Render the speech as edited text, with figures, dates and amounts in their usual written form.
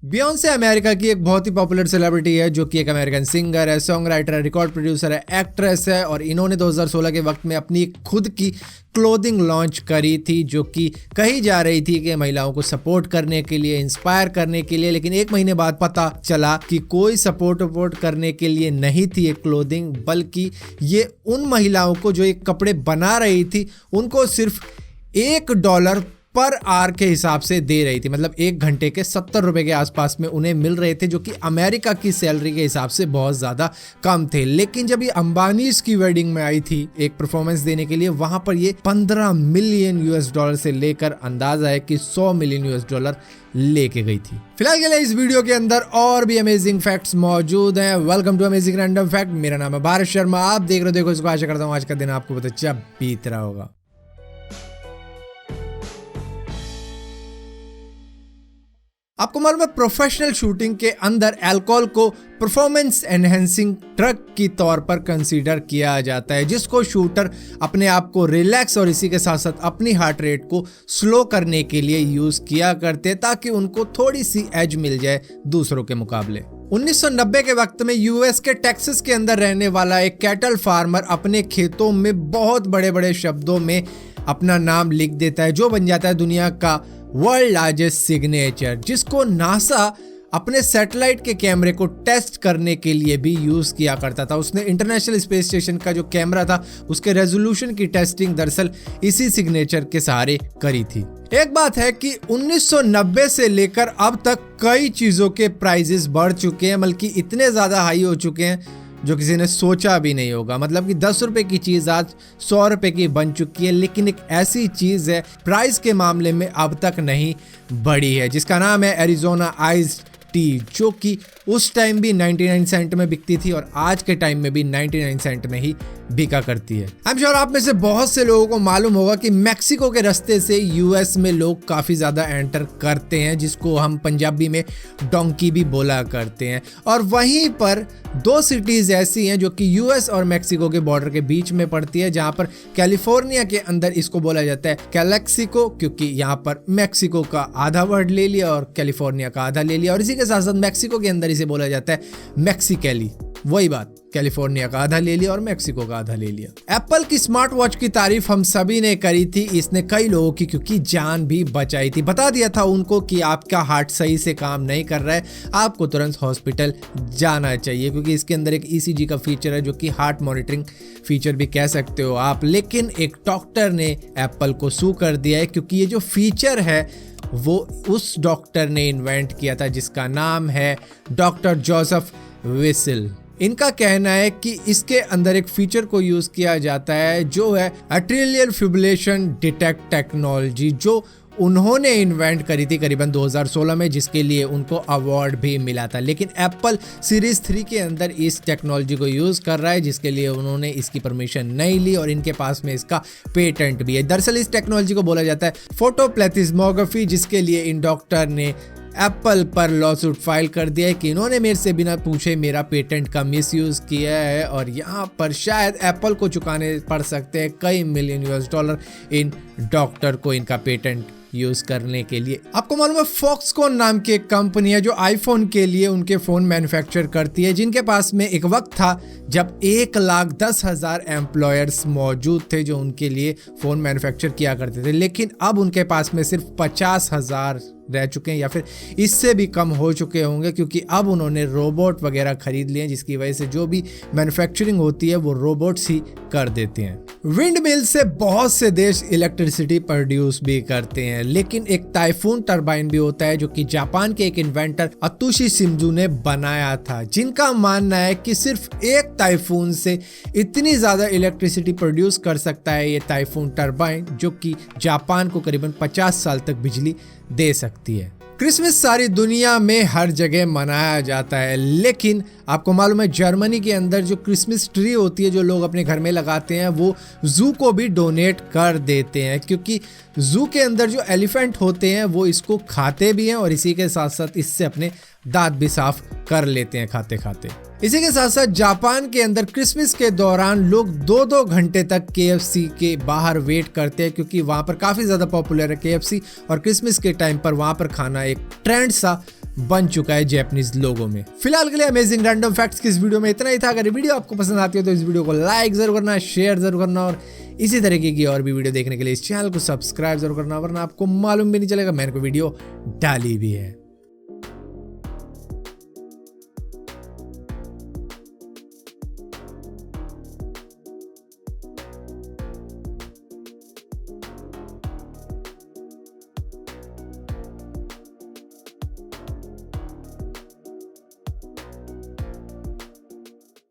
Beyonce America की एक बहुत ही पॉपुलर सेलिब्रिटी है, जो कि एक अमेरिकन सिंगर है, सॉन्ग राइटर है, रिकॉर्ड प्रोड्यूसर है, एक्ट्रेस है। और इन्होंने 2016 के वक्त में अपनी खुद की क्लोथिंग लॉन्च करी थी, जो कि कही जा रही थी कि महिलाओं को सपोर्ट करने के लिए, इंस्पायर करने के लिए। लेकिन एक महीने बाद पता चला कि कोई सपोर्ट करने के लिए नहीं थी ये क्लोथिंग, बल्कि ये उन महिलाओं को जो ये कपड़े बना रही थी उनको सिर्फ $1 पर आवर के हिसाब से दे रही थी। मतलब 1 घंटे के 70 रुपए के आसपास में उन्हें मिल रहे थे, जो कि अमेरिका की सैलरी के हिसाब से बहुत ज़्यादा कम थे। लेकिन जब ये अंबानी की वेडिंग में आई थी एक परफॉर्मेंस देने के लिए, वहां पर ये $15 मिलियन से लेकर अंदाजा है कि $100 मिलियन लेके गई थी। फिलहाल के लिए इस वीडियो के अंदर और भी अमेजिंग फैक्ट्स मौजूद हैं। Welcome to amazing random fact. मेरा नाम है भारत शर्मा, आप देख रहे हो देखो इसको। आशा करता हूँ आज का दिन आपको बहुत अच्छा बीत रहा होगा। आपको मालूम है, प्रोफेशनल शूटिंग के अंदर अल्कोहल को परफॉर्मेंस एनहेंसिंग ड्रग की तौर पर कंसीडर किया जाता है, जिसको शूटर अपने आप को रिलैक्स और इसी के साथ साथ अपनी हार्ट रेट को स्लो करने के लिए यूज किया करते, ताकि उनको थोड़ी सी एज मिल जाए दूसरों के मुकाबले। 1990 के वक्त में यूएस के टेक्सास के अंदर रहने वाला एक कैटल फार्मर अपने खेतों में बहुत बड़े बड़े शब्दों में अपना नाम लिख देता है, जो बन जाता है दुनिया का वर्ल्ड लार्जेस्ट सिग्नेचर, जिसको नासा अपने सैटेलाइट के कैमरे को टेस्ट करने के लिए भी यूज किया करता था। उसने इंटरनेशनल स्पेस स्टेशन का जो कैमरा था उसके रेजोल्यूशन की टेस्टिंग दरअसल इसी सिग्नेचर के सहारे करी थी। एक बात है कि 1990 से लेकर अब तक कई चीजों के प्राइजेस बढ़ चुके हैं, बल्कि इतने ज्यादा हाई हो चुके हैं जो किसी ने सोचा भी नहीं होगा। मतलब कि 10 रुपए की चीज आज 100 रुपए की बन चुकी है। लेकिन एक ऐसी चीज है प्राइस के मामले में अब तक नहीं बढ़ी है, जिसका नाम है एरिजोना आइस्ड टी, जो कि उस टाइम भी 99 सेंट में बिकती थी और आज के टाइम में भी 99 सेंट में ही बिका करती है। आई एम श्योर आप में से बहुत से लोगों को मालूम होगा कि मैक्सिको के रास्ते से यूएस में लोग काफी ज्यादा एंटर करते हैं, जिसको हम पंजाबी में डोंकी भी बोला करते हैं। और वहीं पर 2 सिटीज ऐसी हैं जो कि यूएस और मैक्सिको के बॉर्डर के बीच में पड़ती है, जहां पर कैलिफोर्निया के अंदर इसको बोला जाता है कैलेक्सिको, क्योंकि यहाँ पर मैक्सिको का आधा वर्ड ले लिया और कैलिफोर्निया का आधा ले लिया। और इसी के साथ साथ मैक्सिको के अंदर इसे बोला जाता है मैक्सिकैली, वही बात, कैलिफोर्निया का आधा ले लिया और मैक्सिको का आधा ले लिया। एप्पल की स्मार्ट वॉच की तारीफ हम सभी ने करी थी, इसने कई लोगों की क्योंकि जान भी बचाई थी। बता दिया था उनको कि आपका हार्ट सही से काम नहीं कर रहा है, आपको तुरंत हॉस्पिटल जाना चाहिए, क्योंकि इसके अंदर एक ईसीजी का फीचर है, जो कि हार्ट मॉनिटरिंग फीचर भी कह सकते हो आप। लेकिन एक डॉक्टर ने एप्पल को सू कर दिया है, क्योंकि ये जो फीचर है वो उस डॉक्टर ने इन्वेंट किया था, जिसका नाम है डॉक्टर जोसेफ विसल। इनका कहना है कि इसके अंदर एक फीचर को यूज किया जाता है जो है एट्रियल फिब्रिलेशन डिटेक्ट टेक्नोलॉजी, जो उन्होंने इन्वेंट करी थी करीबन 2016 में, जिसके लिए उनको अवार्ड भी मिला था। लेकिन एप्पल सीरीज 3 के अंदर इस टेक्नोलॉजी को यूज कर रहा है, जिसके लिए उन्होंने इसकी परमिशन नहीं ली और इनके पास में इसका पेटेंट भी है। दरअसल इस टेक्नोलॉजी को बोला जाता है फोटोप्लेथिस्मोग्राफी, जिसके लिए इन डॉक्टर ने एप्पल पर लॉसूट फाइल कर दिया है कि इन्होंने मेरे से बिना पूछे मेरा पेटेंट का मिसयूज किया है, और यहाँ पर शायद एप्पल को चुकाने पड़ सकते हैं कई मिलियन $, इन डॉक्टर को इनका पेटेंट यूज करने के लिए। आपको मालूम है, फॉक्सकॉन नाम की एक कंपनी है जो आईफोन के लिए उनके फोन मैन्युफैक्चर करती है, जिनके पास में एक वक्त था जब 1,10,000 एम्प्लॉयर्स मौजूद थे जो उनके लिए फोन मैन्युफैक्चर किया करते थे। लेकिन अब उनके पास में सिर्फ 50,000 रह चुके हैं, या फिर इससे भी कम हो चुके होंगे, क्योंकि अब उन्होंने रोबोट वगैरह खरीद लिए हैं, जिसकी वजह से जो भी मैन्युफैक्चरिंग होती है वो रोबोट्स ही कर देते हैं। विंड मिल से बहुत से देश इलेक्ट्रिसिटी प्रोड्यूस भी करते हैं, लेकिन एक टाइफून टरबाइन भी होता है जो कि जापान के एक इन्वेंटर अतुशी शिंजू ने बनाया था, जिनका मानना है कि सिर्फ एक टाइफून से इतनी ज्यादा इलेक्ट्रिसिटी प्रोड्यूस कर सकता है ये टाइफून टरबाइन, जो कि जापान को करीबन 50 साल तक बिजली दे सकती है। क्रिसमस सारी दुनिया में हर जगह मनाया जाता है, लेकिन आपको मालूम है जर्मनी के अंदर जो क्रिसमस ट्री होती है जो लोग अपने घर में लगाते हैं वो जू को भी डोनेट कर देते हैं, क्योंकि जू के अंदर जो एलिफेंट होते हैं वो इसको खाते भी हैं और इसी के साथ साथ इससे अपने दांत भी साफ कर लेते हैं खाते खाते। इसी के साथ साथ जापान के अंदर क्रिसमस के दौरान लोग 2-2 घंटे तक KFC के बाहर वेट करते हैं, क्योंकि वहाँ पर काफ़ी ज़्यादा पॉपुलर है KFC और क्रिसमस के टाइम पर वहाँ पर खाना एक ट्रेंड सा बन चुका है जापानीज लोगों में। फिलहाल के लिए अमेजिंग रैंडम फैक्ट्स की इस वीडियो में इतना ही था। अगर वीडियो आपको पसंद आती है तो इस वीडियो को लाइक जरूर करना, शेयर जरूर करना और इसी तरीके की और भी वीडियो देखने के लिए इस चैनल को सब्सक्राइब जरूर करना, वरना आपको मालूम भी नहीं चलेगा मैंने कोई वीडियो डाली भी है।